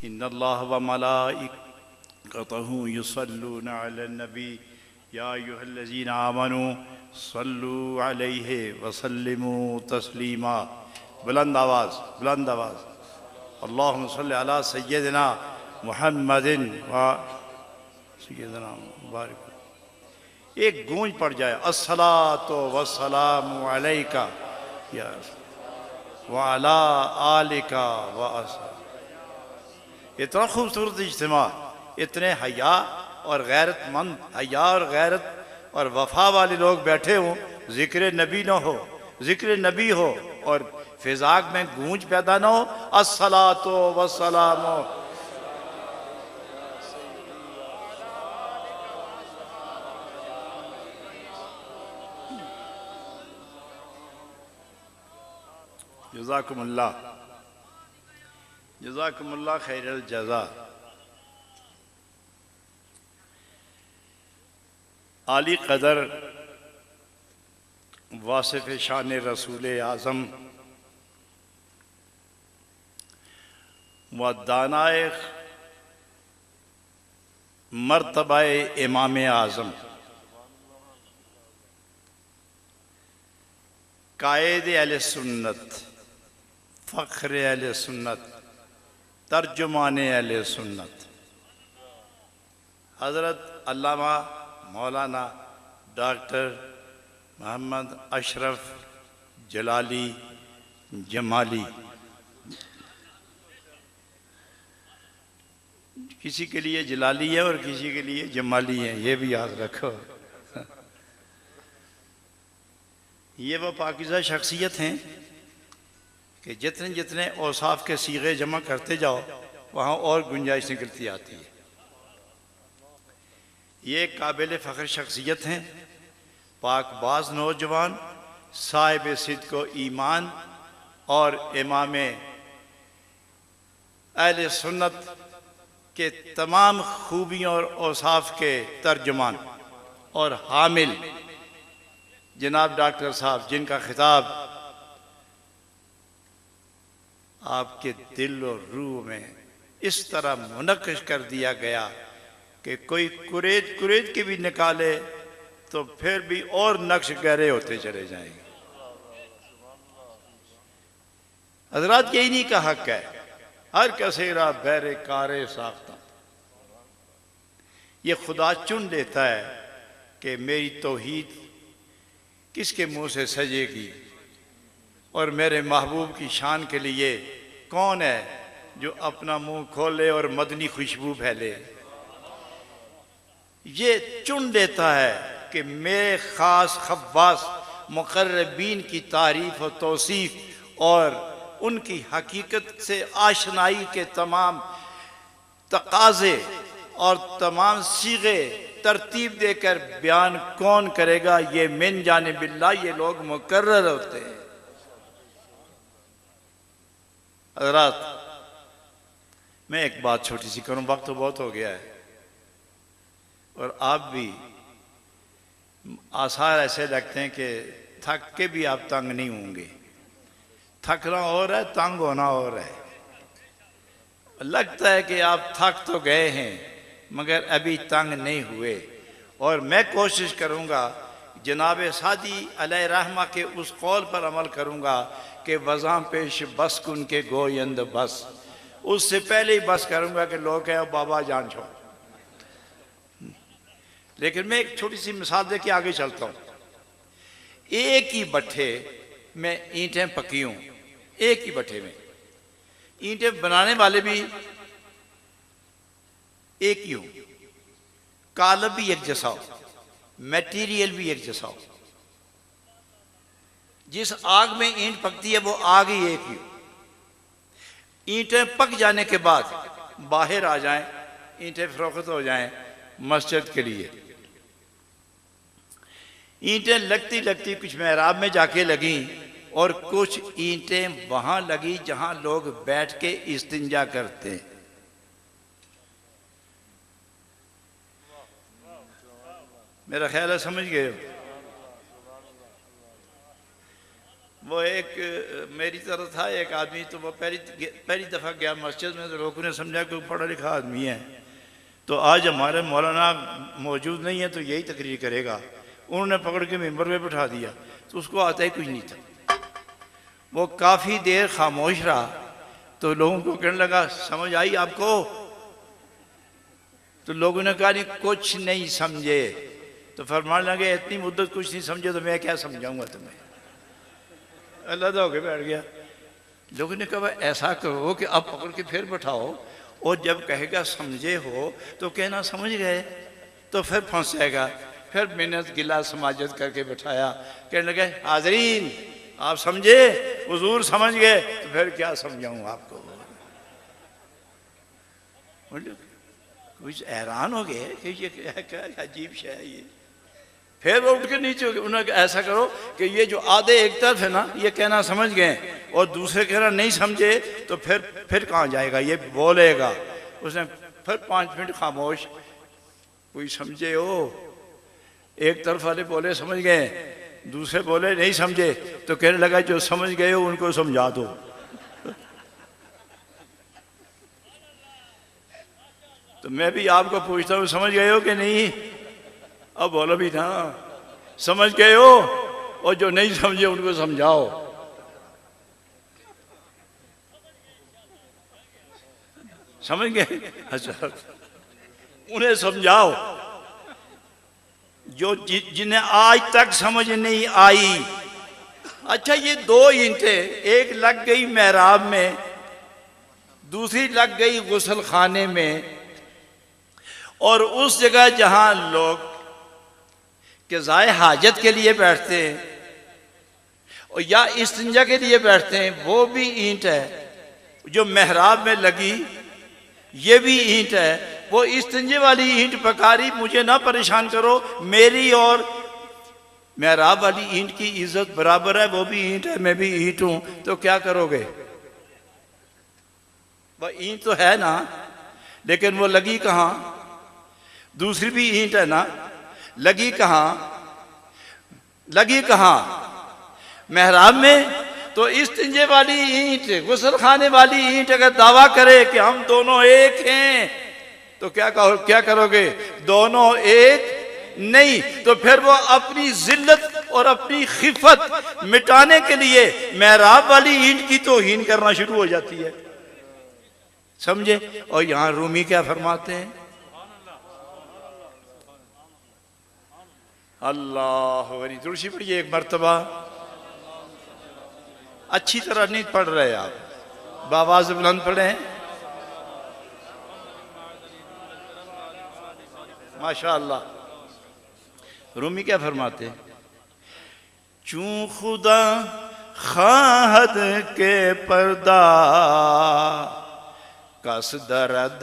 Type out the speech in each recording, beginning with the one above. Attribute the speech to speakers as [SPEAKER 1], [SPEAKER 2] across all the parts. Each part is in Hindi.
[SPEAKER 1] इन्नल्लाह व मलाइकतहु युसल्लूना अलन नबी या अय्युहल्लज़ीना आमनू सल्लू अलैहि व सल्लिमू तस्लीमा। बुलंद आवाज़ अल्लाहुम्मा सल्लि अला सय्यदिना मुहम्मदिन व सय्यदिना मुबारक। एक गूंज पड़ जाए, अस्सलातु वस्सलामु अलैका या व अला आलिका व अस्हाब। इतना खूबसूरत इज्तिमा, इतने हया और गैरत और वफा वाले लोग बैठे हों, जिक्र नबी न हो, जिक्र नबी हो और फिजाक में गूंज पैदा ना हो। अस्सलातु वस्सलामु जज़ाकुमुल्लाह खैरल जज़ा। आली कदर वासिफ शान रसूल आज़म व दानाए मर्तबाए इमाम आज़म कायद अहले सुन्नत, फ़ख्र अहले सुन्नत, तर्जुमान अहले सुन्नत हज़रत अल्लामा मौलाना डॉक्टर मोहम्मद अशरफ जलाली जमाली। किसी के लिए जलाली है और किसी के लिए जमाली है, ये भी याद रखो। ये वो पाकीज़ा शख्सियत हैं कि जितने जितने औसाफ के सीगे जमा करते जाओ वहाँ और गुंजाइश निकलती आती है। ये काबिल फ़ख्र शख्सियत हैं, पाकबाज नौजवान, साहिब सिद्क़ व ईमान और इमाम अहले सुन्नत के तमाम खूबियों और औसाफ के तर्जुमान और हामिल जनाब डॉक्टर साहब, जिनका खिताब आपके दिल और रूह में इस तरह मुनक्किश कर दिया गया कि कोई कुरेद के भी निकाले तो फिर भी और नक्श गहरे होते चले जाएंगे। हजरात, यही नहीं का हक है, हर कसेरा बैरे कारे साख्ता। ये खुदा चुन लेता है कि मेरी तौहीद किसके मुंह से सजेगी और मेरे महबूब की शान के लिए कौन है जो अपना मुंह खोले और मदनी खुशबू फैले। ये चुन लेता है कि मेरे ख़ास खब्बास मुक़र्रबीन की तारीफ़ और तौसीफ़ और उनकी हकीकत से आशनाई के तमाम तकाज़े और तमाम सीगे तरतीब देकर बयान कौन करेगा। ये मिन जानिबिल्लाह, ये लोग मुकर्रर होते हैं। हज़रात, मैं एक बात छोटी सी करूं, वक्त तो बहुत हो गया है और आप भी आसार ऐसे लगते हैं कि थक के भी आप तंग नहीं होंगे। थकना और है, तंग होना और है। लगता है कि आप थक तो गए हैं मगर अभी तंग नहीं हुए। और मैं कोशिश करूंगा, जनाब सादी अलैहि रहमा के उस कौल पर अमल करूंगा कि वज़ां पेश बस कुन के गोयंद बस। उससे पहले ही बस करूंगा कि लोग कहें बाबा जान छोड़। लेकिन मैं एक छोटी सी मिसाल दे के आगे चलता हूँ। एक ही भट्ठे में ईंटें पकी हूँ, एक ही भट्ठे में ईंटें बनाने वाले भी एक ही हूँ, कालब भी एक जैसा हो, मटेरियल भी एक जैसा हो। जिस आग में ईंट पकती है वो आग ही एक ही हो। ईंटें पक जाने के बाद बाहर आ जाएं, ईंटें फरोख्त हो जाएं मस्जिद के लिए। ईंटें लगती लगती कुछ मेहराब में जाके लगी और कुछ ईंटें वहां लगी जहां लोग बैठ के इस्तिंजा करते हैं। मेरा ख्याल है समझ गए हो। वो एक मेरी तरह था एक आदमी, तो वो पहली दफ़ा गया मस्जिद में, तो लोगों ने समझा कि वो पढ़ा लिखा आदमी है, तो आज हमारे मौलाना मौजूद नहीं है तो यही तकरीर करेगा। उन्होंने पकड़ के मिंबर पे बैठा दिया, तो उसको आता ही कुछ नहीं था। वो काफ़ी देर खामोश रहा, तो लोगों को कहने लगा समझ आई आपको? तो लोगों ने कहा नहीं कुछ नहीं समझे। तो फरमाने लगे इतनी मुद्दत कुछ नहीं समझे तो मैं क्या समझाऊंगा तुम्हें। अल्लाह होके बैठ गया। लोगों ने कहा ऐसा करो कि अब पकड़ के फिर बैठाओ, और जब कहेगा समझे हो तो कहना समझ गए, तो फिर फंसेगा। फिर मिन्नत गिला समाजत करके बैठाया, कहने लगे हाजरीन आप समझे, हुजूर समझ गए, तो फिर क्या समझाऊं आपको। कुछ हैरान हो गए कि ये क्या अजीब शय है ये। फिर वो उठ के नीचे हो गए। उन्होंने ऐसा करो कि ये जो आधे एक तरफ है ना ये कहना समझ गए और दूसरे कहना नहीं समझे, तो फिर कहाँ जाएगा, ये बोलेगा। उसने फिर 5 मिनट खामोश, कोई समझे हो? एक तरफ वाले बोले समझ गए, दूसरे बोले नहीं समझे, तो कहने लगा जो समझ गए हो उनको समझा दो। तो मैं भी आपको पूछता हूँ समझ गए हो कि नहीं? अब बोलो भी ना समझ गए हो, और जो नहीं समझे उनको समझाओ। समझ गए? अच्छा उन्हें समझाओ जो जिन्हें आज तक समझ नहीं आई। अच्छा ये 2 ईंटें, एक लग गई मेहराब में, दूसरी लग गई गुसल खाने में, और उस जगह जहां लोग क़ज़ाए हाजत के लिए बैठते हैं और या इस्तिंजा के लिए बैठते हैं, वो भी ईंट है। जो मेहराब में लगी ये भी ईंट है। वो इस्तिंजे वाली ईंट पकारी, मुझे ना परेशान करो, मेरी और मेहराब वाली ईंट की इज्जत बराबर है। वो भी ईंट है, मैं भी ईंट हूं, तो क्या करोगे? वह ईंट तो है ना, लेकिन वो लगी कहां? दूसरी भी ईंट है ना, लगी कहां? लगी कहां? मेहराब में। तो इस्तिंजे वाली ईंट, गुस्ल खाने वाली ईंट अगर दावा करे कि हम दोनों एक हैं, तो क्या करोगे? दोनों एक नहीं, तो फिर वो अपनी जिल्लत और अपनी खिफत मिटाने के लिए मेहराब वाली ईंट की तौहीन करना शुरू हो जाती है। समझे? और यहां रूमी क्या फरमाते हैं? अल्लाह वरी तुलसी पढ़िए एक मरतबा। अच्छी तरह नहीं पढ़ रहे आप, बावाज बुलंद पढ़े। माशाअल्लाह। रूमी क्या फरमाते? चूं खुदा खाहद के पर्दा कस दर्द,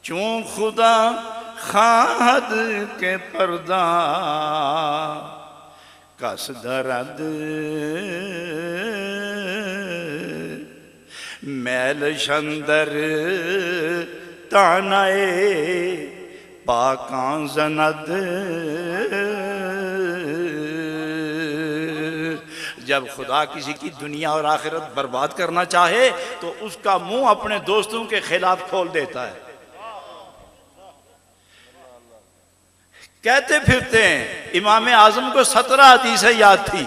[SPEAKER 1] चूं खुदा खाहद के पर्दा कस दर्द, मैल शंदर तानाए पाकां जनद। जब खुदा किसी की दुनिया और आखिरत बर्बाद करना चाहे तो उसका मुंह अपने दोस्तों के खिलाफ खोल देता है। कहते फिरते हैं इमाम आजम को 17 हदीसें याद थी,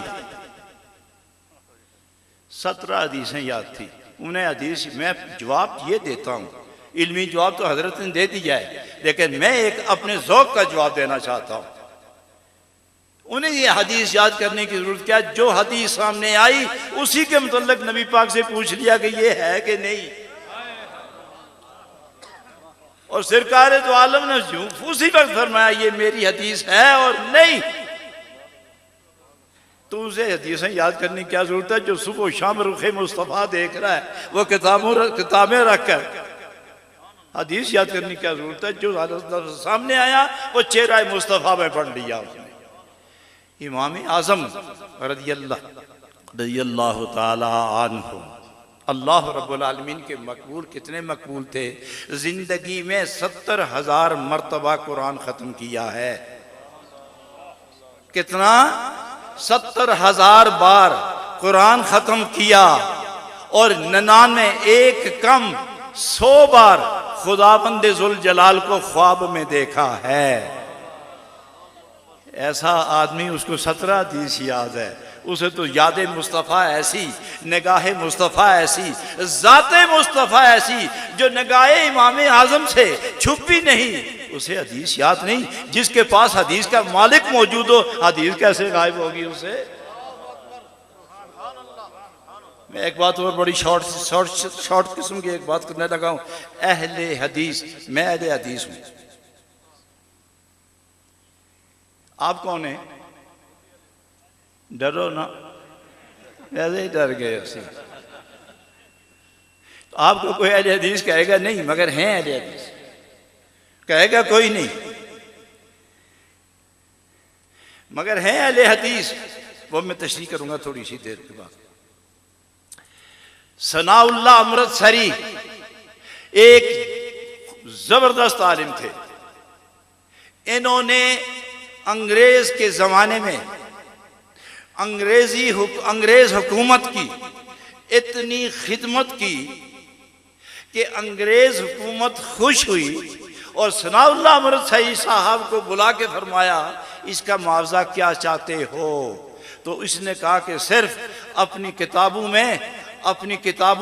[SPEAKER 1] 17 हदीसें याद थी उन्हें। हदीस मैं जवाब ये देता हूँ, इल्मी जवाब तो हजरत ने दे दिया है, लेकिन मैं एक अपने ज़ौक़ का जवाब देना चाहता हूँ। उन्हें ये हदीस याद करने की जरूरत क्या? जो हदीस सामने आई उसी के मुतल्लिक़ नबी पाक से पूछ लिया कि ये है कि नहीं। और सरकार तो आलम ने उसी वक्त फरमाया ये मेरी हदीस है और नहीं। तो उसे हदीसें याद करने की क्या जरूरत है? जो सुबह शाम रुखे मुस्तफ़ा देख रहा है वो किताबें रखकर हदीस याद करने की क्या जरूरत है? जो सामने आया वो चेहरा मुस्तफ़ा में पढ़ लिया उसने। इमाम आज़म रज़ियल्लाहु ताला अन्हु अल्लाह रब्बुल आलमीन के मकबूल कितने मकबूल थे। जिंदगी में 70,000 मरतबा कुरान खत्म किया है। कितना? 70,000 बार कुरान खत्म किया। और 99 एक कम 100 बार खुदाबंद जुल जलाल को ख्वाब में देखा है। ऐसा आदमी, उसको 17 हदीस याद है, उसे तो याद मुस्तफ़ा ऐसी, निगाह मुस्तफ़ा ऐसी, ज़ाते मुस्तफ़ा ऐसी जो निगाह इमाम आज़म से छुपी नहीं, उसे हदीस याद नहीं। जिसके पास हदीस का मालिक मौजूद हो, हदीस कैसे गायब होगी उसे? मैं एक बात और बड़ी शॉर्ट किस्म की एक बात करने लगा हूं। अहले हदीस, मैं अहले हदीस हूं। आप कौन है? डरो ना, ऐसे ही डर गए उसे। तो आपको कोई अहले हदीस कहेगा नहीं, मगर हैं अहले हदीस, कहेगा कोई नहीं, मगर हैं अहले हदीस। वो मैं तशरीह करूंगा थोड़ी सी देर के बाद। सनाउल्लाह अमृतसरी एक जबरदस्त आलिम थे। इन्होंने अंग्रेज के जमाने में अंग्रेज हुकूमत की इतनी खिदमत की कि अंग्रेज हुकूमत खुश हुई और सनाउल्लाह अमृतसरी साहब को बुला के फरमाया, इसका मुआवजा क्या चाहते हो? तो इसने कहा कि सिर्फ अपनी किताबों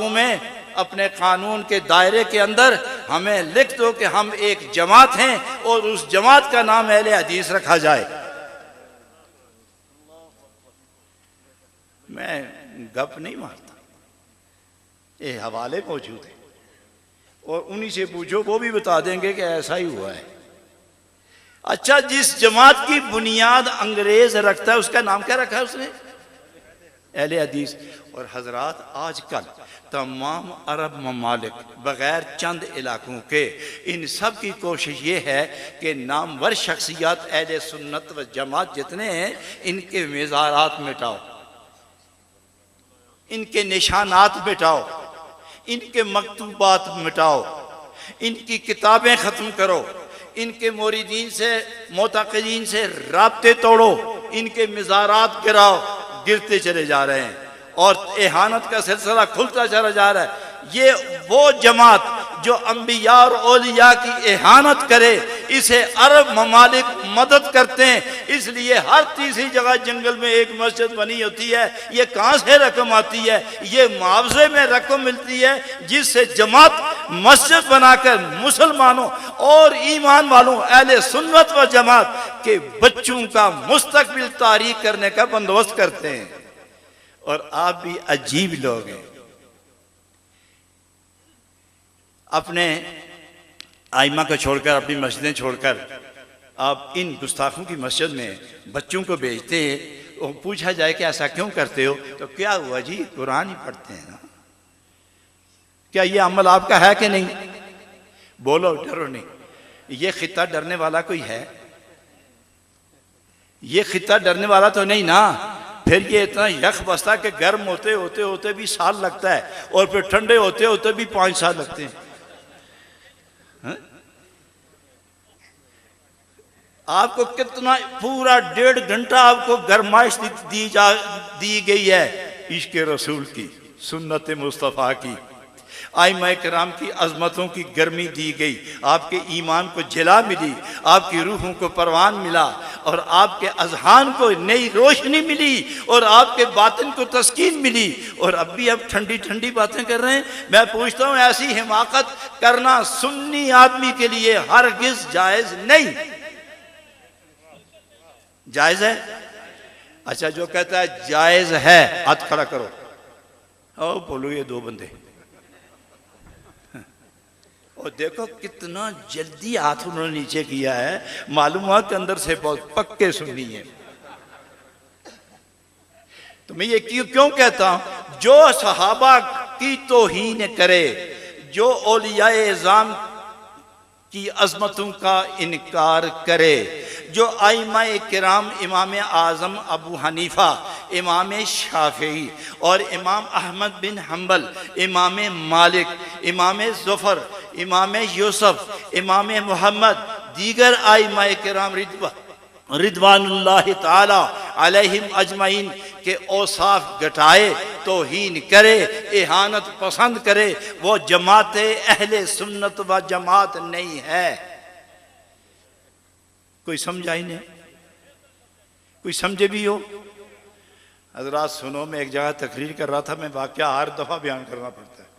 [SPEAKER 1] में अपने कानून के दायरे के अंदर हमें लिख दो कि हम एक जमात हैं और उस जमात का नाम अहले हदीस रखा जाए। मैं गप नहीं मारता, ये हवाले मौजूद है और उन्हीं से पूछो, वो भी बता देंगे कि ऐसा ही हुआ है। अच्छा, जिस जमात की बुनियाद अंग्रेज रखता है उसका नाम क्या रखा है उसने? अहले हदीस। और हजरात, आजकल तमाम अरब ममालिक बगैर चंद इलाकों के, इन सब की कोशिश ये है कि नामवर शख्सियात अहले सुन्नत व जमात जितने हैं, इनके मेज़ारात मिटाओ, इनके निशानात मिटाओ, इनके मकतूबात मिटाओ, इनकी किताबें ख़त्म करो, इनके मुरीदीन से मोतक़दीन से राब्ते तोड़ो, इनके मज़ारात गिराओ। गिरते चले जा रहे हैं और एहानत का सिलसिला खुलता चला जा रहा है। ये वो जमात जो अंबिया और औलिया की एहानत करे, इसे अरब ममालिक मदद करते हैं। इसलिए हर तीसरी जगह जंगल में एक मस्जिद बनी होती है। ये कहाँ से रकम आती है? ये मुआवजे में रकम मिलती है, जिससे जमात मस्जिद बनाकर मुसलमानों और ईमान वालों अहले सुन्नत व जमात के बच्चों का मुस्तकबिल तारीख करने का बंदोबस्त करते हैं। और आप भी अजीब लोग हैं, अपने आइमा को छोड़कर, अपनी मस्जिदें छोड़कर आप इन गुस्ताखों की मस्जिद में बच्चों को भेजते हैं। और पूछा जाए कि ऐसा क्यों करते हो, तो क्या हुआ जी, कुरान ही पढ़ते हैं ना। क्या ये अमल आपका है कि नहीं? बोलो, डरो नहीं। ये खिता डरने वाला कोई है? ये खिता डरने वाला तो नहीं ना। फिर ये इतना यख बसता कि गर्म होते होते भी साल लगता है और फिर ठंडे होते होते भी 5 साल लगते हैं। आपको कितना पूरा 1.5 घंटा आपको गरमाइश दी गई है इश्क रसूल की, सुन्नत मुस्तफ़ा की, आइमा कराम की अजमतों की गर्मी दी गई। आपके ईमान को जिला मिली, आपकी रूहों को परवान मिला और आपके अजहान को नई रोशनी मिली और आपके बातिन को तस्कीन मिली। और अब भी आप ठंडी ठंडी बातें कर रहे हैं। मैं पूछता हूँ, ऐसी हिमाकत करना सुन्नी आदमी के लिए हरगिज जायज नहीं। जायज है? अच्छा, जो कहता है जायज है हाथ खड़ा करो। ओ बोलो, ये 2 बंदे। और देखो कितना जल्दी हाथ उन्होंने नीचे किया है, मालूम हुआ के अंदर से बहुत पक्के सुन्नी है। तो मैं ये क्यों कहता हूं, जो सहाबा की तौहीन करे, जो औलियाए इज़ाम की अजमतों का इनकार करे, जो आइमाए किराम इमाम आज़म अबू हनीफा, इमाम शाफी और इमाम अहमद बिन हम्बल, इमाम मालिक, इमाम ज़फ़र, इमाम यूसुफ, इमाम मोहम्मद, दीगर आइमाए किराम रिदवानुल्लाहि ताला अलैहिम अजमईन के औसाफ घटाए, तौहीन करे, इहानत पसंद करे, वो जमात अहले सुन्नत व जमात नहीं है। कोई समझा ही नहीं, कोई समझे भी हो? हज़रात सुनो, मैं एक जगह तकरीर कर रहा था, मैं वाक़या हर दफ़ा बयान करना पड़ता है।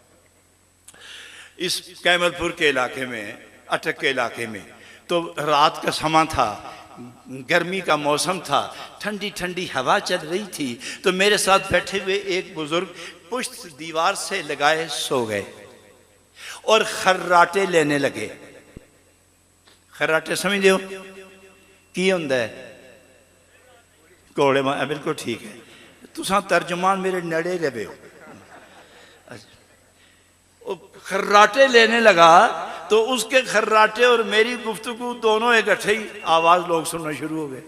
[SPEAKER 1] इस कैमलपुर के इलाके में, अटक के इलाके में, तो रात का समा था, गर्मी का मौसम था, ठंडी ठंडी हवा चल रही थी। तो मेरे साथ बैठे हुए एक बुजुर्ग पुश्त दीवार से लगाए सो गए और खर्राटे लेने लगे। खर्राटे समझते हो की होंदा है? घोड़े मार, बिल्कुल ठीक है, तुसा तर्जुमान मेरे नड़े रहे हो। खर्राटे लेने लगा तो उसके खर्राटे और मेरी गुफ्तगू दोनों इकट्ठे ही आवाज़ लोग सुनना शुरू हो गए।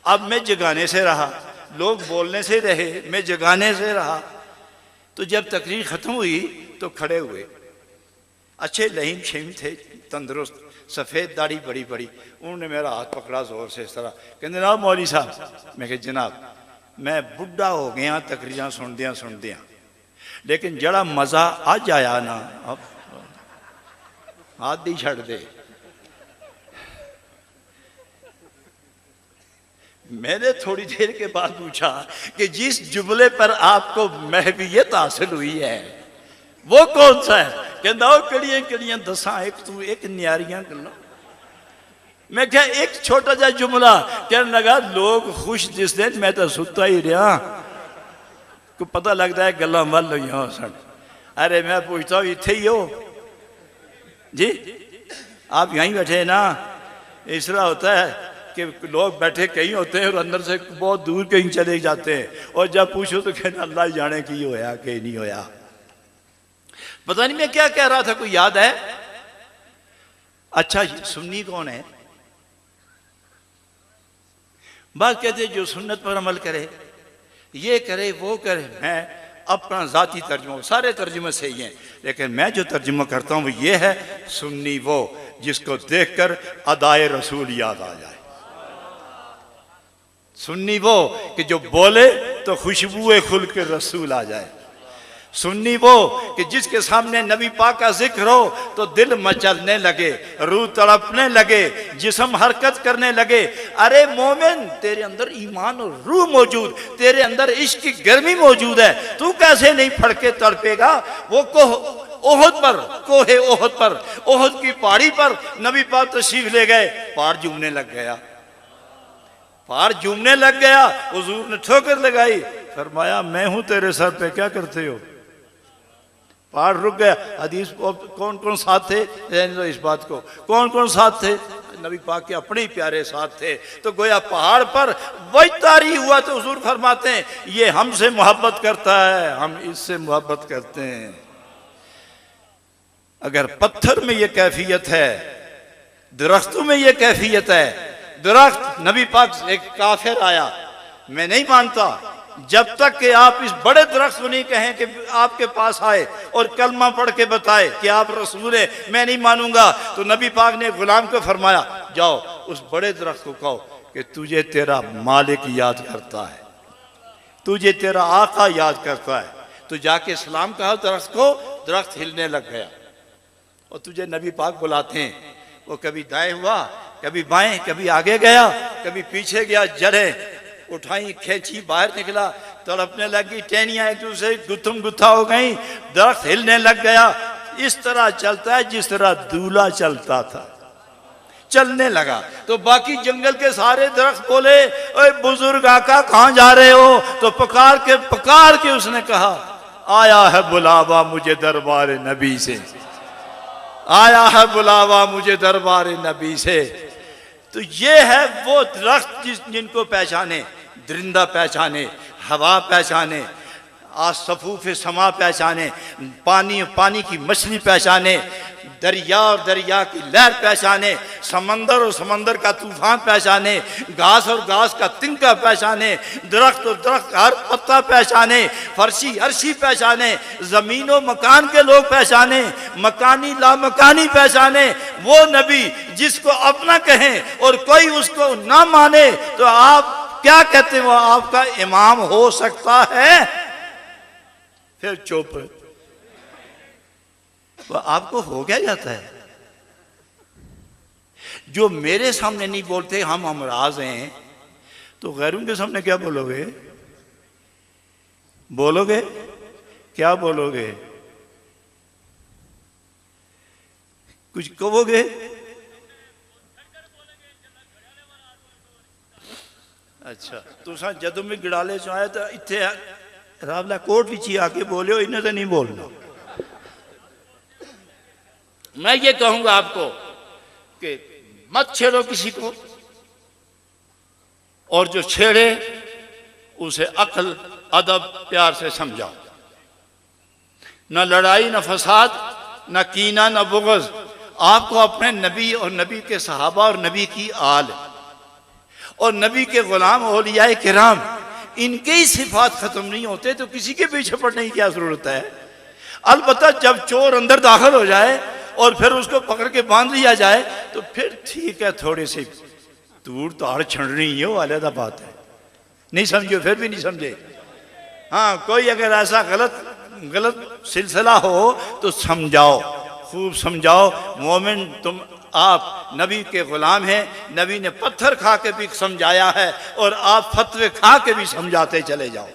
[SPEAKER 1] अब मैं जगाने से रहा, लोग बोलने से रहे, मैं जगाने से रहा। तो जब तकरीर ख़त्म हुई तो खड़े हुए, अच्छे लहीम शहीम थे, तंदुरुस्त, सफ़ेद दाढ़ी बड़ी बड़ी। उन्होंने मेरा हाथ पकड़ा ज़ोर से, इस तरह कहते जनाब मौलवी साहब। मैं कहा जनाब मैं बुढ़ा हो गया तकरीर सुनदियाँ सुनदियाँ, लेकिन जड़ा मज़ा अज आया ना, अब हाथ ही छड़ दे। मैंने थोड़ी देर के बाद पूछा कि जिस जुमले पर आपको महवियत हासिल हुई है वो कौन सा है? कहता वो कड़ियां कड़ियां दसा, एक तू एक न्यारियां गल्लां। मैं क्या एक छोटा सा जुमला कहने लगा, लोग खुश जिस दिन मैं तो सुता ही रहा, को पता लगता है गल्लां वल हुई हो सन। अरे मैं पूछता हूँ इत्थे ही हो जी, आप यहीं बैठे ना? इस तरह होता है कि लोग बैठे कहीं होते हैं और अंदर से बहुत दूर कहीं चले जाते हैं, और जब पूछो तो कहना अल्लाह जाने की होया कि नहीं होया। पता नहीं मैं क्या कह रहा था, कोई याद है? अच्छा सुन्नी कौन है? बात कहते जो सुन्नत पर अमल करे, ये करे वो करे। मैं अपना ज़ाती तर्जुमा, सारे तर्जुमे सही हैं, लेकिन मैं जो तर्जुमा करता हूँ वो ये है, सुन्नी वो जिसको देखकर अदाए रसूल याद आ जाए। सुन्नी वो कि जो बोले तो खुशबुए खुल के रसूल आ जाए। सुन्नी वो कि जिसके सामने नबी पाक का जिक्र हो तो दिल मचलने लगे, रूह तड़पने लगे, जिस्म हरकत करने लगे। अरे मोमिन, तेरे अंदर ईमान और रूह मौजूद, तेरे अंदर इश्क की गर्मी मौजूद है, तू कैसे नहीं फड़के तड़पेगा? वो ओहद पर, कोहे ओहद पर, ओहद की पहाड़ी पर नबी पाक तशरीफ ले गए, पहाड़ झूमने लग गया, पहाड़ झूमने लग गया। हुजूर ने ठोकर लगाई, फरमाया मैं हूं तेरे सर पे, क्या करते हो? पहाड़ रुक गया। हदीस कौन कौन साथ थे? इस बात को कौन कौन साथ थे? नबी पाक के अपने ही प्यारे साथ थे। तो गोया पहाड़ पर वही तारी हुआ। तो हुजूर फरमाते हैं ये हमसे मोहब्बत करता है, हम इससे मोहब्बत करते हैं। अगर पत्थर में ये कैफियत है, दरख्तों में ये कैफियत है। दरख्त, नबी पाक से एक काफिर आया, मैं नहीं मानता जब तक कि आप इस बड़े दरख्त को नहीं कहें कि आपके पास आए और कलमा पढ़ के बताए कि आप रसूल हैं, मैं नहीं मानूंगा। तो नबी पाक ने गुलाम को फरमाया जाओ उस बड़े दरख्त को कहो कि तुझे तेरा मालिक याद करता है, तुझे तेरा आका याद करता है। तो जाके सलाम कहा दरख्त को, दरख्त हिलने लग गया। और तुझे नबी पाक बुलाते हैं, वो कभी दाएं हुआ, कभी बाएं, कभी आगे गया, कभी पीछे गया, जड़ें उठाई, खींची, बाहर निकला, तड़पने लगी, टहनियां एक दूसरे गुत्थम गुत्था हो गई, दरख्त हिलने लग गया। इस तरह चलता है जिस तरह दूल्हा चलता था, चलने लगा। तो बाकी जंगल के सारे दरख्त बोले ओए बुजुर्ग आका कहां जा रहे हो? तो पकार के उसने कहा आया है बुलावा मुझे दरबार नबी से, आया है बुलावा मुझे दरबार नबी से। तो ये है वो दरख्त जिनको पहचाने, दरिंदा पहचाने, हवा पहचाने, आसफूफ समा पहचाने, पानी की मछली पहचाने, दरिया और दरिया की लहर पहचाने, समंदर और समंदर का तूफान पहचाने, घास और घास का तिनका पहचाने, दरख्त और दरख्त का हर पत्ता पहचाने, फर्शी अर्शी पहचाने, ज़मीन और मकान के लोग पहचाने, मकानी लामकानी पहचाने। वो नबी जिसको अपना कहें और कोई उसको ना माने तो आप क्या कहते हैं, वो आपका इमाम हो सकता है? फिर चुप, वो आपको हो क्या जाता है? जो मेरे सामने नहीं बोलते हम हमराज हैं, तो गैरों के सामने क्या बोलोगे? बोलोगे क्या? बोलोगे कुछ कहोगे? अच्छा, तुसा जदों भी गिड़ाले चो आए तो इतने रावला कोट विच आके बोले हो, इन्हें तो नहीं बोलना। मैं ये कहूंगा आपको कि मत छेड़ो किसी को, और जो छेड़े उसे अक्ल अदब प्यार से समझाओ। न लड़ाई, न फसाद, न कीना, न बुग़्ज़। आपको अपने नबी और नबी के सहाबा और नबी की आल और नबी के गुलाम औलियाए किराम, इनके ही सिफात खत्म नहीं होते तो किसी के पीछे पड़ने की क्या जरूरत है? अलबत्ता जब चोर अंदर दाखिल हो जाए और फिर उसको पकड़ के बांध लिया जाए तो फिर ठीक है, थोड़ी सी दूर ताड़ छंडनी है, वो अलग बात है। नहीं समझो, फिर भी नहीं समझे। हाँ, कोई अगर ऐसा गलत सिलसिला हो तो समझाओ, खूब समझाओ। मोमिन तुम, आप नबी के गुलाम हैं, नबी ने पत्थर खा के भी समझाया है और आप फतवे खा के भी समझाते चले जाओ,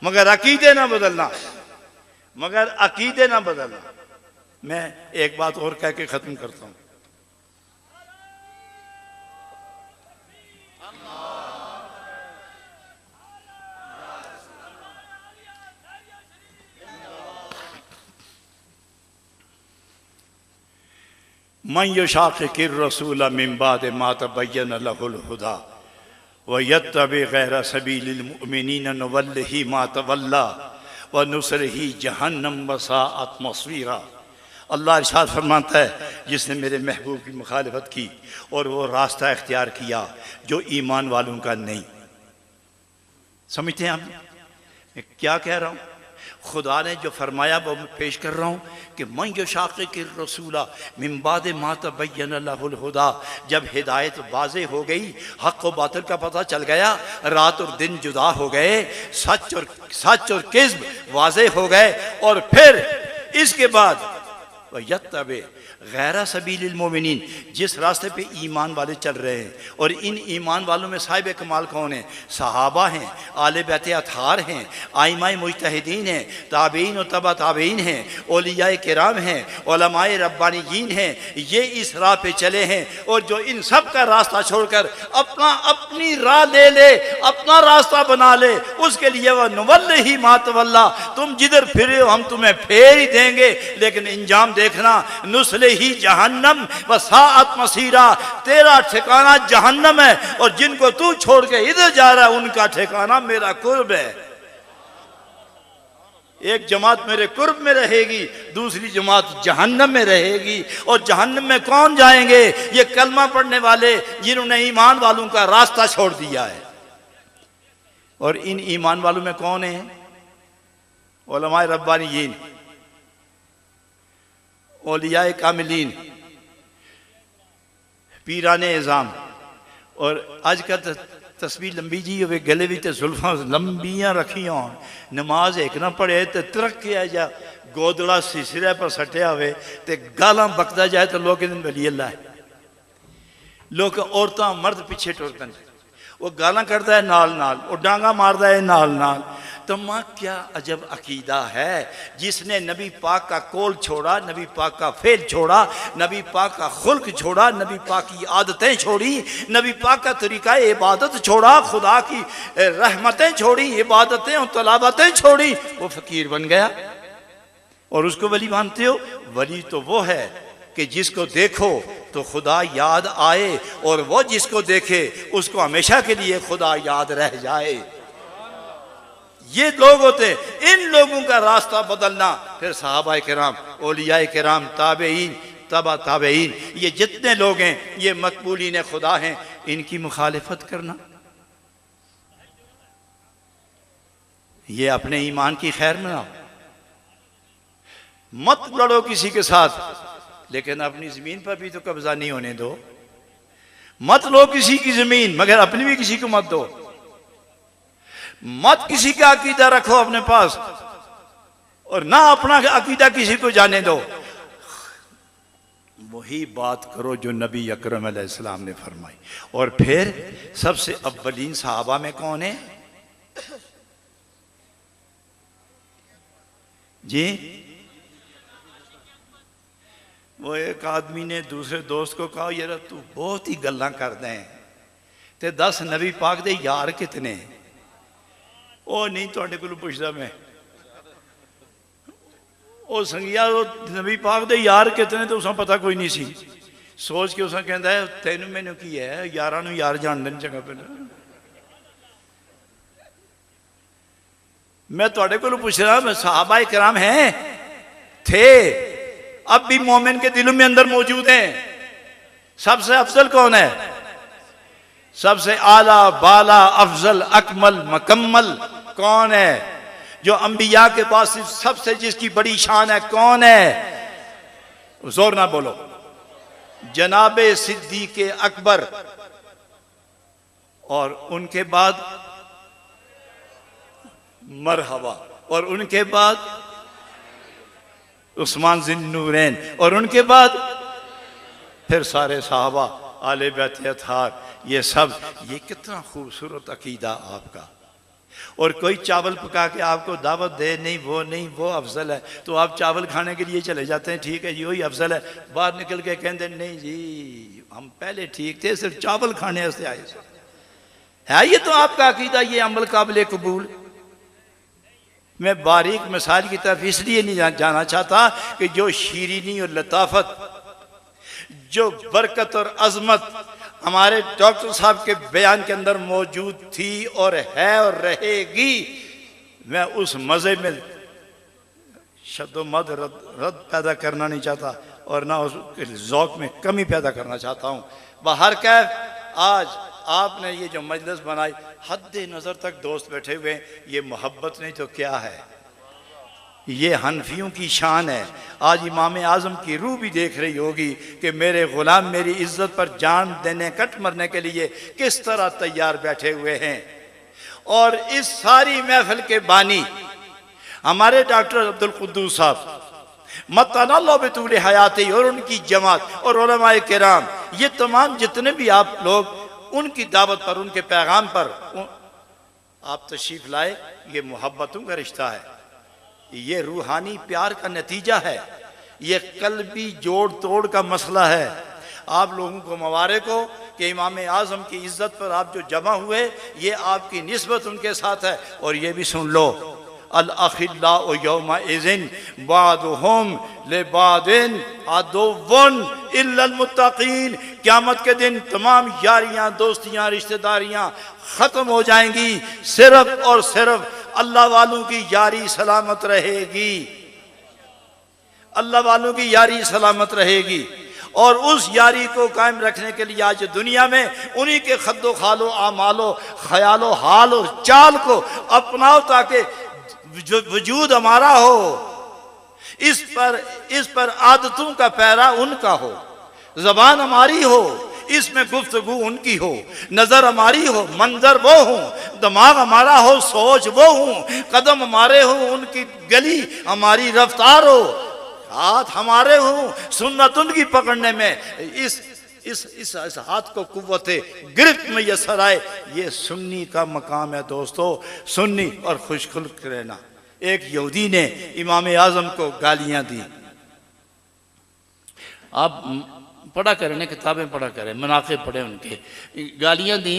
[SPEAKER 1] मगर अकीदे ना बदलना, मगर अकीदे ना बदलना। मैं एक बात और कह के खत्म करता हूं। मन युशाक़िक़िर रसूल मिन बाद मा तबय्यन लहुल हुदा व यत्तबि गैर सबीलिल मुमिनीन नुवल्लिही मा तवल्ला व नुस्रिही जहन्नम व साअत मसीरा। अल्लाह इरशाद फरमाता है, जिसने मेरे महबूब की मुखालिफत की और वो रास्ता इख्तियार किया जो ईमान वालों का नहीं। समझते हैं आप मैं क्या कह रहा हूँ? खुदा ने जो फरमाया वो मैं पेश कर रहा हूँ कि मन युशाक़िक़िर रसूला मिन बाद मा तबय्यन लहुल हुदा। जब हिदायत वाज़ेह हो गई, हक़ व बातिल का पता चल गया, रात और दिन जुदा हो गए, सच और किज़्ब वाज़ेह हो गए, और फिर इसके बाद यत्तबे गैर सबीलिल मोमिनीन, जिस रास्ते पे ईमान वाले चल रहे हैं, और इन ईमान वालों में साहिब कमाल कौन है? सहाबा हैं, आले बैत अथहार हैं, आइमाए मुज्तहिदीन हैं, ताबीन और तबा ताबीन हैं, औलियाए किराम हैं, उलमाए रब्बानीयीन हैं। ये इस राह पे चले हैं, और जो इन सब का रास्ता छोड़कर अपनी राह ले ले, अपना रास्ता बना ले, उसके लिए वह नुवल्लिही मा तवल्ला, तुम जिधर फिरे हो हम तुम्हें फेर ही देंगे, लेकिन इंजाम देखना, नुस्ले ही जहन्नम व साअत मसीरा, तेरा ठिकाना जहन्नम है, और जिनको तू छोड़ के इधर जा रहा है उनका ठिकाना मेरा कुर्ब है। एक जमात मेरे कुर्ब में रहेगी, दूसरी जमात जहन्नम में रहेगी। और जहन्नम में कौन जाएंगे? ये कलमा पढ़ने वाले जिन्होंने ईमान वालों का रास्ता छोड़ दिया है। और इन ईमान वालों में कौन है? उलमाए रब्बानीयीन, औलियाए कामिलीन, पीराने इज़ाम। और आज का तस्वीर लंबी जी वे गले भी तो जुल्फा लंबियां रखी हो, नमाज एक ना पढ़े तो तरक्की आ जा, गोदड़ा सिरे पर सटिया हुए तो गालां बकदा जाए तो लोग वली अल्लाह है। लोग औरतां मर्द पीछे टुरदन, वो गालां करता है नाल नाल, वो डांगा मारता है नाल नाल। तो माँ क्या अजब अकीदा है, जिसने नबी पाक का कौल छोड़ा, नबी पाक का फेल छोड़ा, नबी पाक का खुल्क छोड़ा, नबी पाक की आदतें छोड़ी, नबी पाक का तरीका इबादत छोड़ा, खुदा की रहमतें छोड़ी, इबादतें और तलाबतें छोड़ी, वो फकीर बन गया और उसको वली मानते हो। वली तो वो है कि जिसको देखो तो खुदा याद आए, और वो जिसको देखे उसको हमेशा के लिए खुदा याद रह जाए। ये लोग होते हैं। इन लोगों का रास्ता बदलना, फिर सहाबा किराम, औलिया किराम, ताबेईन, तबा ताबेईन, ये जितने लोग हैं ये मकबूलीन खुदा हैं, इनकी मुखालिफत करना, ये अपने ईमान की खैर मनाओ। मत लड़ो किसी के साथ, लेकिन अपनी जमीन पर भी तो कब्जा नहीं होने दो। मत लो किसी की जमीन, मगर अपनी भी किसी को मत दो। मत किसी का अकीदा रखो अपने पास, और ना अपना अकीदा किसी को जाने दो। वही बात करो जो नबी अकरम अलैहिस्सलाम ने फरमाई। और फिर सबसे अव्वलीन सहाबा में कौन है जी? वो एक आदमी ने दूसरे दोस्त को कहा, यार तू बहुत ही गल्ला कर दें ते 10 नबी पाक दे यार कितने? ओ नहीं तुहाडे कोलों पुछदा मैं, ओ संगिया वो नबी पाक दे यार कितने? तो उसे पता कोई नहीं सी। सोच के उसे कहता है तेनू मैनू की है, यारां नू यार जान देन चंगा पैंदा। मैं तुहाडे कोलों पुछ रहा, मैं सहाबा किराम हैं थे, अब भी मोमिन के दिलों में अंदर मौजूद हैं। सबसे अफजल कौन है? सबसे आला बाला अफजल अकमल मुकम्मल कौन है? जो अंबिया के पास सबसे जिसकी बड़ी शान है, कौन है? जोर ना बोलो। जनाबे सिद्दीक़ अकबर, और उनके बाद मरहबा, और उनके बाद उस्मान ज़िन्नूरैन, और उनके बाद फिर सारे सहाबा आले बैत अतहार। ये सब, ये कितना खूबसूरत अकीदा आपका। और कोई चावल पका के आपको दावत दे, नहीं वो अफजल है, तो आप चावल खाने के लिए चले जाते हैं, ठीक है जी वही अफजल है। बाहर निकल के कहते हैं नहीं जी हम पहले ठीक थे, सिर्फ चावल खाने से आए है। ये तो आपका अकीदा, ये अमल काबिल कबूल। मैं बारीक मिसाल की तरफ इसलिए नहीं जाना चाहता कि जो शीरीनी और लताफत, जो बरकत और अजमत हमारे डॉक्टर साहब के बयान के अंदर मौजूद थी और है और रहेगी, मैं उस मज़े में शब्दो मद रद पैदा करना नहीं चाहता, और ना उस ज़ौक़ में कमी पैदा करना चाहता हूँ। बहर कैफ आज आपने ये जो मजलिस बनाई, हद नज़र तक दोस्त बैठे हुए, ये मोहब्बत नहीं तो क्या है? ये हनफियों की शान है। आज इमाम आज़म की रूह भी देख रही होगी कि मेरे ग़ुलाम मेरी इज़्ज़त पर जान देने कट मरने के लिए किस तरह तैयार बैठे हुए हैं। और इस सारी महफिल के बानी हमारे डॉक्टर अब्दुल कुद्दूस साहब मतनाल्लाह बितूल हयाती, और उनकी जमात और उलमाए किराम, ये तमाम जितने भी आप लोग उनकी दावत पर, उनके पैगाम पर आप तशरीफ लाए, ये मोहब्बतों का रिश्ता है, ये रूहानी प्यार का नतीजा है, ये कल्बी जोड़ तोड़ का मसला है। आप लोगों को मुबारक हो कि इमाम आज़म की इज़्ज़त पर आप जो जमा हुए, ये आपकी निस्बत उनके साथ है। और ये भी सुन लो, अल अखिल्लाउ यौमइज़िन बादुहुम लिबादिन अदुव्वुन इल्लल मुत्तक़ीन। क़यामत के दिन तमाम यारियां, दोस्तियां, रिश्तेदारियां ख़त्म हो जाएंगी, सिर्फ और सिर्फ अल्लाह वालों की यारी सलामत रहेगी। अल्लाह वालों की यारी सलामत रहेगी। और उस यारी को कायम रखने के लिए आज दुनिया में उन्हीं के खद्दो खालो आमालो ख्यालो हाल और चाल को अपनाओ, ताकि जो वजूद हमारा हो, इस पर आदतों का पैरा उनका हो, जबान हमारी हो, इसमें गुफ्तगू उनकी हो, नजर हमारी हो, मंजर वो हो, दिमाग हमारा हो, सोच वो हो, कदम हमारे हो, उनकी गली हमारी रफ्तार हो, हाथ हमारे हो, सुन्नत उनकी पकड़ने में इस हाथ को कुव्वते गिरफ्त में यसर आए। ये सुन्नी का मकाम है दोस्तों, सुन्नी और खुशखुल्क रहना। एक यहूदी ने इमाम आज़म को गालियां दी, आप पढ़ा करें ना, किताबें पढ़ा करें, मनाक़िब पढ़े उनके, गालियां दी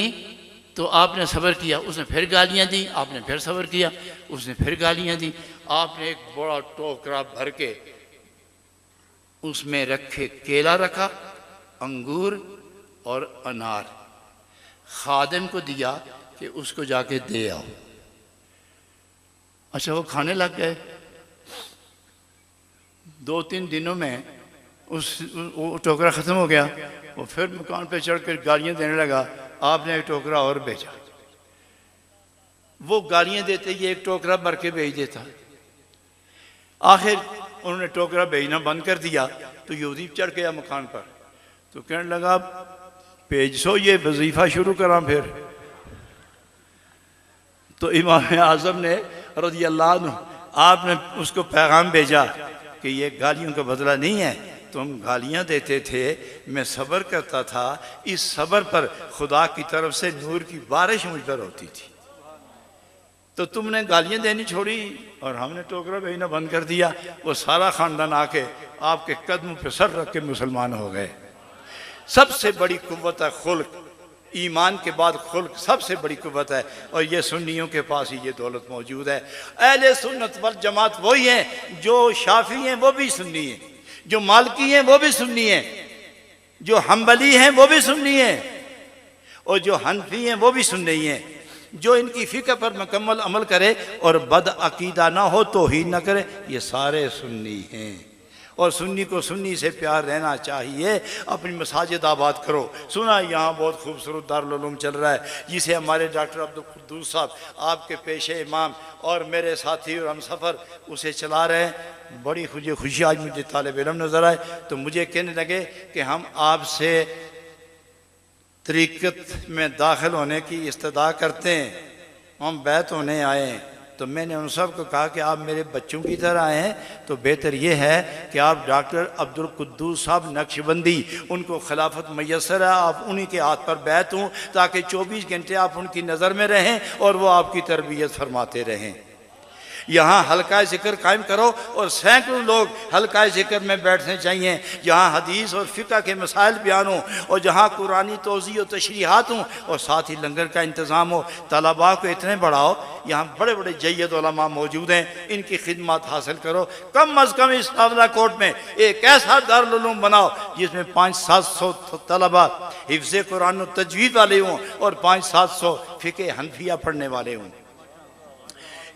[SPEAKER 1] तो आपने सब्र किया, उसने फिर गालियां दी, आपने फिर सब्र किया, उसने फिर गालियां दी। आपने एक बड़ा टोकरा भर के उसमें रखे केला रखा, अंगूर और अनार, खादिम को दिया कि उसको जाके दे आओ। अच्छा, वो खाने लग गए। 2-3 दिनों में वो टोकरा ख़त्म हो गया। वो फिर मकान पे चढ़ कर गालियाँ देने लगा, आपने एक टोकरा और भेजा। वो गालियाँ देते ये एक टोकरा भर के भेज देता। आखिर उन्होंने टोकरा भेजना बंद कर दिया तो यहूदी चढ़ गया मकान पर, तो कहने लगा भेज सो ये वजीफ़ा शुरू करा। फिर तो इमाम आज़म ने रज़ी अल्लाह अन्हु आपने उसको पैगाम भेजा कि ये गालियों का बदला नहीं है, तुम गालियाँ देते थे, मैं सब्र करता था, इस सब्र पर खुदा की तरफ से नूर की बारिश मुझ पर होती थी। तो तुमने गालियाँ देनी छोड़ी और हमने टोकरा भेजना बंद कर दिया। वो सारा ख़ानदान आके आपके कदमों पे सर रख के मुसलमान हो गए। सबसे बड़ी कुव्वत है खुल्क, ईमान के बाद खुल्क सबसे बड़ी कुव्वत है, और ये सुन्नियों के पास ही ये दौलत मौजूद है। अहले सुन्नत वल जमात वही हैं जो शाफी हैं वो भी सुन्नी हैं, जो मालकी हैं वो भी सुन्नी हैं, जो हम्बली हैं वो भी सुन्नी हैं, और जो हनफी हैं वो भी सुन्नी हैं। जो इनकी फ़िक्र पर मुकम्मल अमल करे और बद अकीदा ना हो, तौहीन ना करे, ये सारे सुन्नी हैं। और सुन्नी को सुन्नी से प्यार रहना चाहिए। अपनी मसाजिद आबाद करो। सुना यहाँ बहुत खूबसूरत दारुल उलूम चल रहा है, जिसे हमारे डॉक्टर अब्दुल कुद्दूस साहब आपके पेशे इमाम और मेरे साथी और हम सफ़र उसे चला रहे हैं। बड़ी खुशी आज मुझे तालिब इल्म नज़र आए तो मुझे कहने लगे कि हम आपसे तरीक़त में दाखिल होने की इस्तदा करते हैं, हम बैत होने आए हैं। तो मैंने उन सब को कहा कि आप मेरे बच्चों की तरह आए हैं तो बेहतर ये है कि आप डॉक्टर अब्दुल कुद्दूस साहब नक्शबंदी, उनको खिलाफत मैसर है, आप उन्हीं के हाथ पर बैत हों ताकि 24 घंटे आप उनकी नज़र में रहें और वो आपकी तरबियत फरमाते रहें। यहाँ हल्का ज़िक्र कायम करो और सैकड़ों लोग हल्का ज़िक्र में बैठने चाहिए, जहाँ हदीस और फ़िक़्ह के मसाइल बयान हो और जहाँ कुरानी तोज़ी और तशरीहात हों और साथ ही लंगर का इंतज़ाम हो। तलबा को इतने बढ़ाओ, यहाँ बड़े बड़े जय्यद उलमा मौजूद हैं, इनकी खिदमत हासिल करो। कम अज़ कम इस कोट में एक ऐसा दारुल उलूम बनाओ जिसमें 500-700 तलबा हिफ्ज़े कुरान और तजवीद वाले हों और 500-700 फ़िक़्ह हनफिया पढ़ने वाले हों।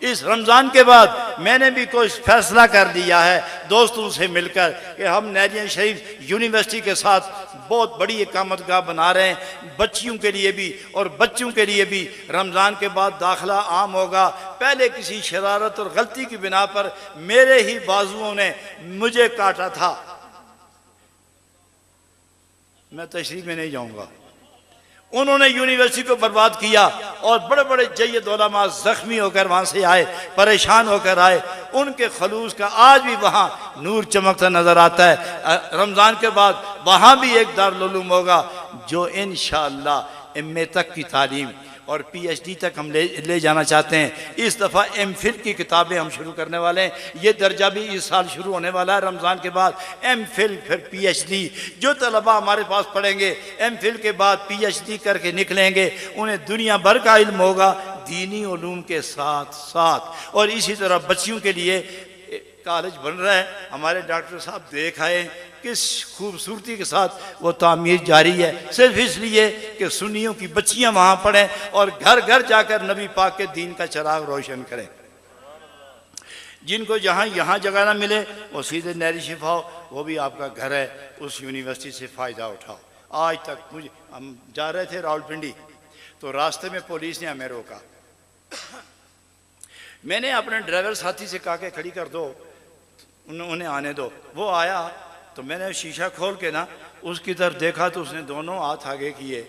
[SPEAKER 1] इस रमज़ान के बाद मैंने भी कोई फैसला कर दिया है दोस्तों से मिलकर कि हम नैरियन शरीफ यूनिवर्सिटी के साथ बहुत बड़ी इकामतगाह बना रहे हैं, बच्चियों के लिए भी और बच्चों के लिए भी। रमज़ान के बाद दाखिला आम होगा। पहले किसी शरारत और गलती की बिना पर मेरे ही बाजुओं ने मुझे काटा था, मैं तशरीह में नहीं जाऊँगा। उन्होंने यूनिवर्सिटी को बर्बाद किया और बड़े बड़े जय्यद उलमा जख्मी होकर वहाँ से आए, परेशान होकर आए। उनके खलूस का आज भी वहाँ नूर चमकता नज़र आता है। रमज़ान के बाद वहाँ भी एक दारुल उलूम होगा जो इंशाअल्लाह एमए तक की तालीम और पीएचडी तक हम ले जाना चाहते हैं। इस दफ़ा एमफिल की किताबें हम शुरू करने वाले हैं। ये दर्जा भी इस साल शुरू होने वाला है रमज़ान के बाद। एमफिल फिर पीएचडी। जो तलबा हमारे पास पढ़ेंगे एमफिल के बाद पीएचडी करके निकलेंगे, उन्हें दुनिया भर का इल्म होगा दीनी उलूम के साथ साथ। और इसी तरह बच्चियों के लिए कॉलेज बन रहा है। हमारे डॉक्टर साहब देख आए किस खूबसूरती के साथ वो तामीर जारी है, सिर्फ इसलिए कि सुन्नियों की बच्चियां वहाँ पढ़ें और घर घर जाकर नबी पाक के दीन का चिराग रोशन करें। जिनको जहाँ यहाँ जगह ना मिले वो सीधे नहरी शिफा हो, वो भी आपका घर है, उस यूनिवर्सिटी से फ़ायदा उठाओ। आज तक मुझे हम जा रहे थे रावलपिंडी तो रास्ते में पुलिस ने हमें रोका। मैंने अपने ड्राइवर साथी से कहा कि खड़ी कर दो, उन्हें आने दो। वो आया तो मैंने शीशा खोल के ना उसकी तरफ देखा तो उसने दोनों हाथ आगे किए,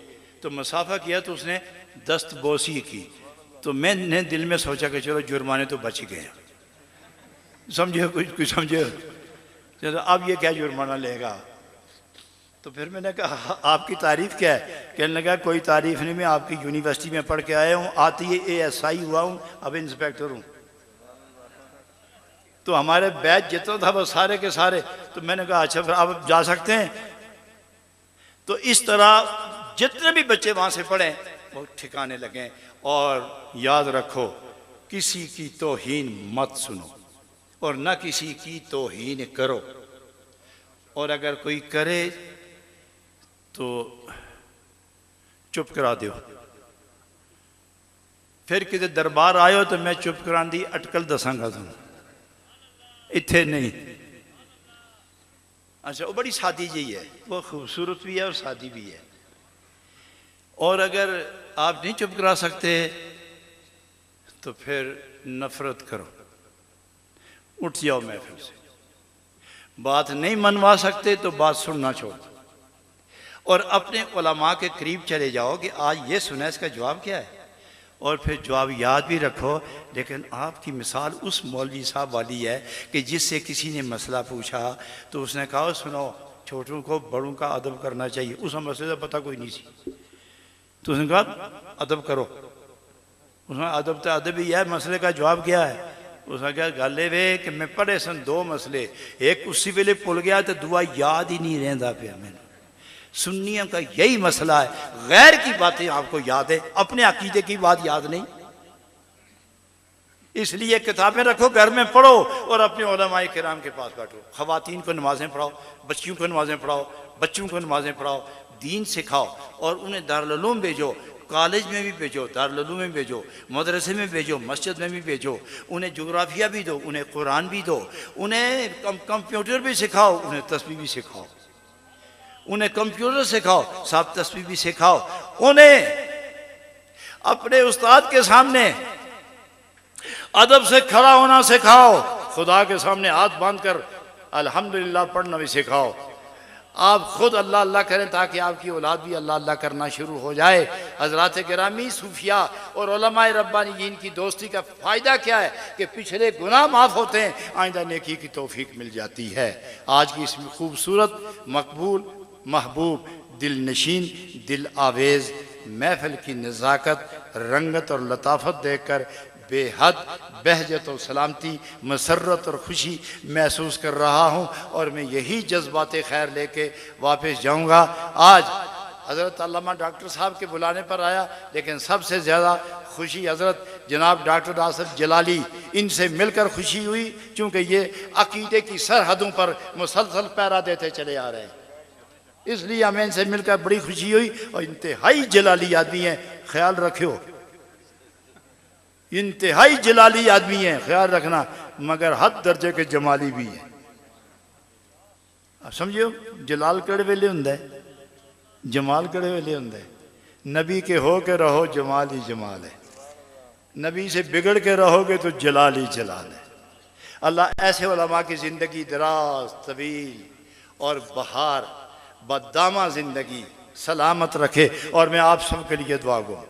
[SPEAKER 1] तो मुसाफा किया तो उसने दस्तबोसी की। तो मैंने दिल में सोचा कि चलो जुर्माने तो बच गए, समझे कुछ समझे, चलो अब ये क्या जुर्माना लेगा। तो फिर मैंने कहा आपकी तारीफ़ क्या है? कहने लगा कोई तारीफ़ नहीं, मैं आपकी यूनिवर्सिटी में पढ़ के आया हूँ, आती है ASI हुआ हूँ, अब इंस्पेक्टर हूँ। तो हमारे बैच जितना था वो सारे के सारे। तो मैंने कहा अच्छा फिर आप जा सकते हैं। तो इस तरह जितने भी बच्चे वहाँ से पढ़ें वो ठिकाने लगें। और याद रखो किसी की तौहीन मत सुनो और न किसी की तौहीन करो, और अगर कोई करे तो चुप करा दो। फिर किसी दरबार आयो तो मैं चुप कराने दी अटकल दसांगा तुम, इत्थे नहीं। अच्छा, वो बड़ी सादी जी है, वो खूबसूरत भी है और सादी भी है। और अगर आप नहीं चुप करा सकते तो फिर नफरत करो, उठ जाओ महफिल से। बात नहीं मनवा सकते तो बात सुनना छोड़ दो और अपने उलमा के करीब चले जाओ कि आज ये सुना, इसका जवाब क्या है, और फिर जवाब याद भी रखो। लेकिन आपकी मिसाल उस मौलवी साहब वाली है कि जिससे किसी ने मसला पूछा तो उसने कहा सुनो, छोटों को बड़ों का अदब करना चाहिए। उस मसले का पता कोई नहीं सी, तो उसने कहा अदब करो। उसने अदब तो अदब ही है, मसले का जवाब क्या है? उसने कहा गल वे कि मैं पढ़े सन दो मसले, एक उसी वेले भुल गया तो दुआ याद ही नहीं रहता पाया मैंने। सुन्नियों का यही मसला है, गैर की बातें आपको याद है, अपने अकीदे की बात याद नहीं। इसलिए किताबें रखो, घर में पढ़ो और अपने उलमाए किराम के पास बैठो। खवातीन को नमाजें पढ़ाओ, बच्चियों को नमाजें पढ़ाओ, बच्चों को नमाजें पढ़ाओ, दीन सिखाओ और उन्हें दारुल उलूम भेजो, कॉलेज में भी भेजो, दारुल उलूम में भेजो, मदरसे में भेजो, मस्जिद में भी भेजो। उन्हें जोग्राफिया भी दो, उन्हें कुरान भी दो, उन्हें कंप्यूटर भी सिखाओ, उन्हें तस्बीह भी सिखाओ, उन्हें कंप्यूटर सिखाओ, साहब तस्बीह भी सिखाओ। उन्हें अपने उस्ताद के सामने अदब से खड़ा होना सिखाओ, खुदा के सामने हाथ बांधकर अल्हम्दुलिल्लाह पढ़ना भी सिखाओ। आप खुद अल्लाह अल्लाह करें ताकि आपकी औलाद भी अल्लाह अल्लाह करना शुरू हो जाए। हजरात गिरामी, सूफिया और उलमाए रब्बानीयीन की दोस्ती का फ़ायदा क्या है कि पिछले गुनाह माफ़ होते हैं, आइंदा नेकी की तौफीक मिल जाती है। आज की इस खूबसूरत, मकबूल, महबूब, दिल नशीन, दिल आवेज़ महफिल की नज़ाकत, रंगत और लताफत देखकर बेहद बहजत और सलामती, मसरत और खुशी महसूस कर रहा हूँ और मैं यही जज्बात खैर लेके वापस जाऊँगा। आज हज़रत अल्लामा डॉक्टर साहब के बुलाने पर आया, लेकिन सबसे ज़्यादा खुशी हज़रत जनाब डॉक्टर आसिफ जलाली, इनसे मिलकर खुशी हुई, चूँकि ये अक़ीदे की सरहदों पर मुसलसल पैरा देते चले आ रहे हैं, इसलिए हमें इनसे मिलकर बड़ी खुशी हुई। और इंतहाई जलाली आदमी है, ख्याल रखियो, इंतहाई जलाली आदमी है, ख्याल रखना, मगर हद दर्जे के जमाली भी है। आप समझियो जलाल केड़े वेले हुंदा है, जमाल केड़े वेले हुंदा है। नबी के हो के रहो जमाल ही जमाल है, नबी से बिगड़ के रहोगे तो जलाल ही जलाल है। अल्लाह ऐसे उलमा की ज़िंदगी दराज, तवील और बहार बदामा ज़िंदगी सलामत रखे। और मैं आप सब के लिए दुआ गो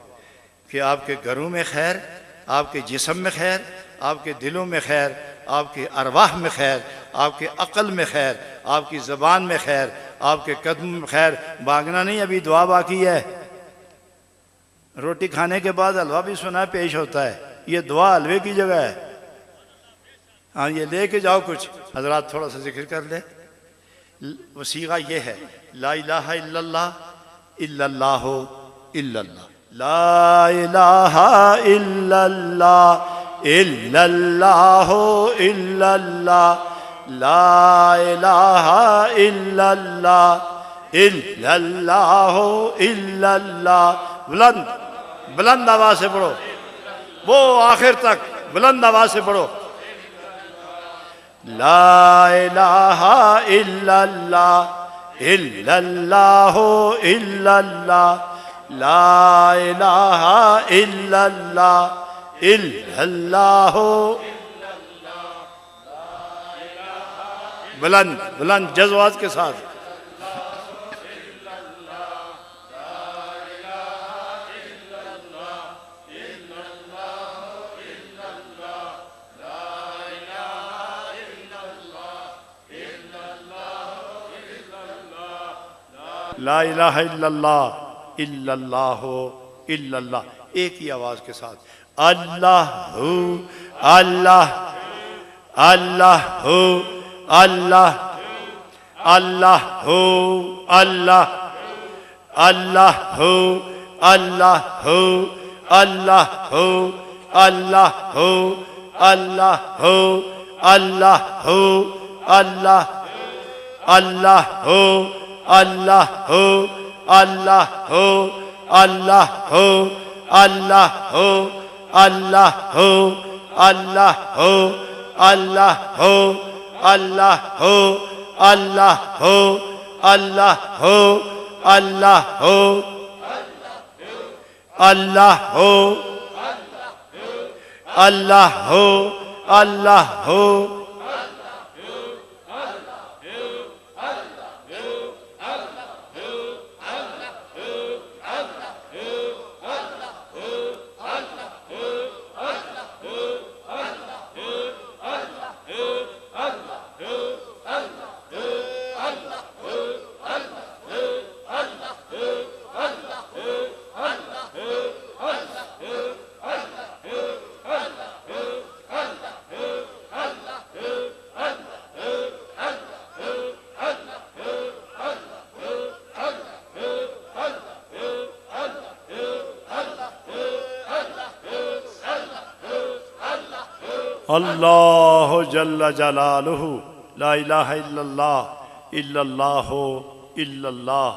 [SPEAKER 1] कि आपके घरों में खैर, आपके जिस्म में खैर, आपके दिलों में खैर, आपके अरवाह में खैर, आपके अक़ल में खैर, आपकी ज़बान में खैर, आपके कदम में खैर। भागना नहीं, अभी दुआ बाकी है। रोटी खाने के बाद हलवा भी सुना पेश होता है, ये दुआ हलवे की जगह है। हाँ, ये लेके जाओ कुछ। हजरात थोड़ा सा जिक्र कर ले। वसीगा ये है, ला इलाहा इल्लल्लाह इल्लल्लाहु इल्लल्लाह, ला इलाहा इल्लल्लाह इल्लल्लाहु इल्लल्लाह, ला इलाहा इल्लल्लाह इल्लल्लाहु इल्लल्लाह। बुलंद बुलंद आवाज से पढ़ो, वो आखिर तक बुलंद आवाज से पढ़ो। ला इलाहा इल्लल्लाह इल्लल्लाहु इल्लल्लाह, ला इलाहा इल्लल्लाह इल्लल्लाहु। बुलंद बुलंद जज्बात के साथ। ला इलाहा इल्लल्लाह इल्लल्लाहु इल्लल्लाह, एक ही आवाज के साथ। अल्लाहु अल्लाह अल्लाहु अल्लाह अल्लाहु अल्लाह अल्लाहु अल्लाहु अल्लाहु अल्लाहु अल्लाहु अल्लाहु अल्लाहु अल्लाहु अल्लाहु अल्लाहु अल्लाहु अल्लाह हो, अल्लाह हो, अल्लाह हो, अल्लाह हो, अल्लाह हो, अल्लाह हो, अल्लाह हो, अल्लाह हो, अल्लाह हो, अल्लाह हो। अल्लाह जल्ल जलालुहु ला इलाहा इल्लल्लाह इल्लल्लाहु इल्लल्लाह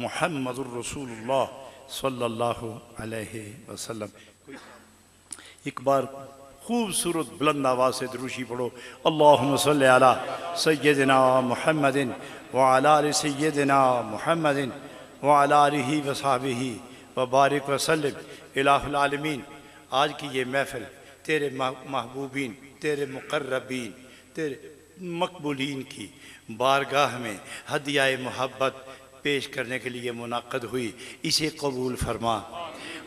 [SPEAKER 1] मुहम्मदुर रसूलुल्लाह सल्लल्लाहु अलैहि वसल्लम। एक बार खूबसूरत बुलंद आवाज़ से दुरूशी पढ़ो। अल्लाहुम्मा सल्लि अला सय्यदिना मुहम्मदिन व अला आलि सय्यदिना मुहम्मदिन व अला आलिहि व सहबिहि व बारिक व सल्लिम। इलाहुल आलमीन, आज की ये महफ़िल तेरे महबूबीन, तेरे मुक़र्रबीन, तेरे मकबूलीन की बारगाह में हदियाए मोहब्बत पेश करने के लिए मुनाक़द हुई। इसे कबूल फरमा।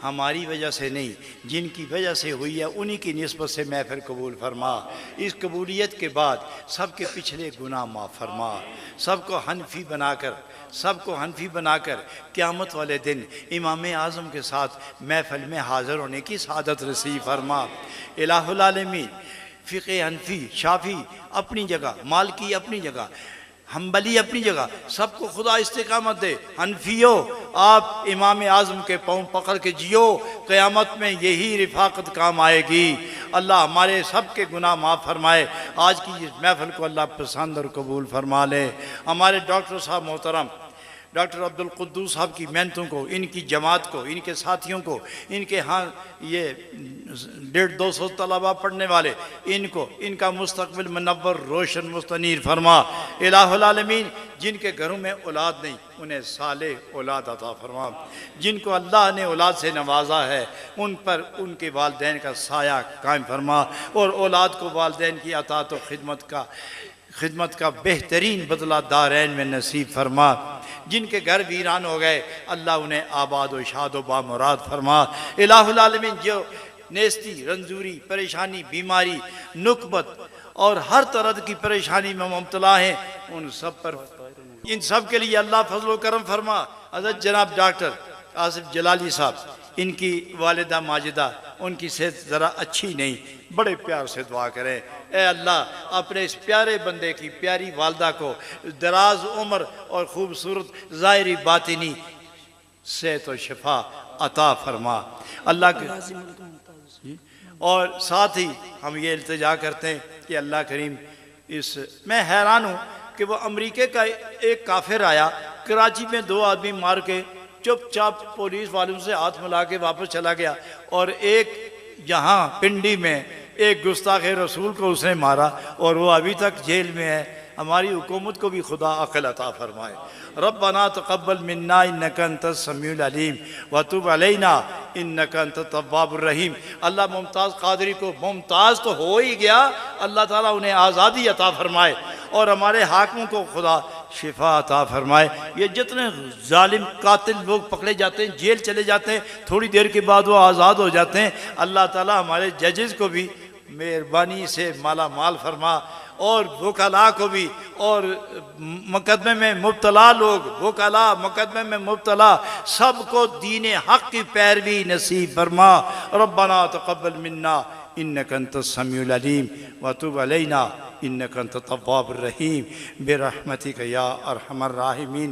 [SPEAKER 1] हमारी वजह से नहीं, जिनकी वजह से हुई है उन्हीं की निस्बत से महफ़िल कबूल फरमा। इस कबूलियत के बाद सबके पिछले गुनाह माफ़ फरमा। सबको हनफी बनाकर क़यामत वाले दिन इमाम आज़म के साथ महफ़िल में हाज़िर होने की सादत नसीब फरमा। इलाहुल आलमीन, फ़िक़े हनफी शाफ़ी अपनी जगह, मालिकी अपनी जगह, हम्बली अपनी जगह, सबको खुदा इस्तिकामत दे। हनफियो, आप इमाम आज़म के पाँव पकड़ के जियो, क़यामत में यही रिफ़ाक़त काम आएगी। अल्लाह हमारे सब के गुनाह माफ़ फरमाए। आज की इस महफ़िल को अल्लाह पसंद और कबूल फरमा ले। हमारे डॉक्टर साहब मोहतरम डॉक्टर अब्दुल कुद्दूस साहब की मेहनतों को, इनकी जमात को, इनके साथियों को, इनके यहाँ ये 150-200 तलबा पढ़ने वाले, इनको इनका मुस्तक़बिल मुनव्वर रोशन मुस्तनीर फरमा। इलाहुल आलमीन, जिनके घरों में औलाद नहीं उन्हें साले औलाद अता फरमा। जिनको अल्लाह ने औलाद से नवाजा है उन पर उनके वालिदैन का साया कायम फरमा। और औलाद को वालिदैन की अतात व खिदमत का बेहतरीन बदला दारैन में नसीब फरमा। जिनके घर वीरान हो गए अल्लाह उन्हें आबाद व शाद व बामुराद फरमा। इलाहुल आलमीन, जो नेस्ती, रंजूरी, परेशानी, बीमारी, नुकबत और हर तरह की परेशानी में मुब्तला हैं उन सब पर, इन सब के लिए अल्लाह फजल व करम फरमा। हज़रत जनाब डॉक्टर आसिफ जलाली साहब, इनकी वालिदा माजिदा, उनकी सेहत ज़रा अच्छी नहीं, बड़े प्यार से दुआ करें। ए अल्लाह, अपने इस प्यारे बंदे की प्यारी वालदा को दराज उम्र और ख़ूबसूरत ज़ाहिरी बातिनी सेहत व शिफा अता फरमा। अल्लाह के और साथ ही हम ये इल्तिजा करते हैं कि अल्लाह करीम, मैं हैरान हूँ कि वो अमरीके का एक काफिर आया, कराची में 2 आदमी मार के चुपचाप पुलिस वालों से हाथ मिला के वापस चला गया। और एक यहाँ पिंडी में एक गुस्ताख रसूल को उसने मारा और वो अभी तक जेल में है। हमारी हुकूमत को भी खुदा अक़ल अता फरमाए। रब्बना तक़ब्बल मिन्ना इन्नका अंतस समीउल अलीम व तुब अलैना इन्नका अंतत तव्वाबुर रहीम। अल्लाह मुमताज़ कादरी को, मुमताज़ तो हो ही गया, अल्लाह ताला उन्हें आज़ादी अता फरमाए और हमारे हाकिमों को खुदा शिफा अता फरमाए। ये जितने जालिम कातिल लोग पकड़े जाते हैं, जेल चले जाते हैं, थोड़ी देर के बाद वो आज़ाद हो जाते हैं। अल्लाह ताला हमारे जजेस को भी मेहरबानी से माला माल फरमा और वकला को भी, और मुकदमे में मुब्तला लोग, वकला मुकदमे में मुब्तला सबको दीन हक़ की पैरवी नसीब फरमा। रब्बना तक़ब्बल मिन्ना इन्नका अंतस समीउल अलीम व तुब अलैना इन्नका अंतत तव्वाबुर रहीम बिरहमतिका या अरहमर राहिमीन।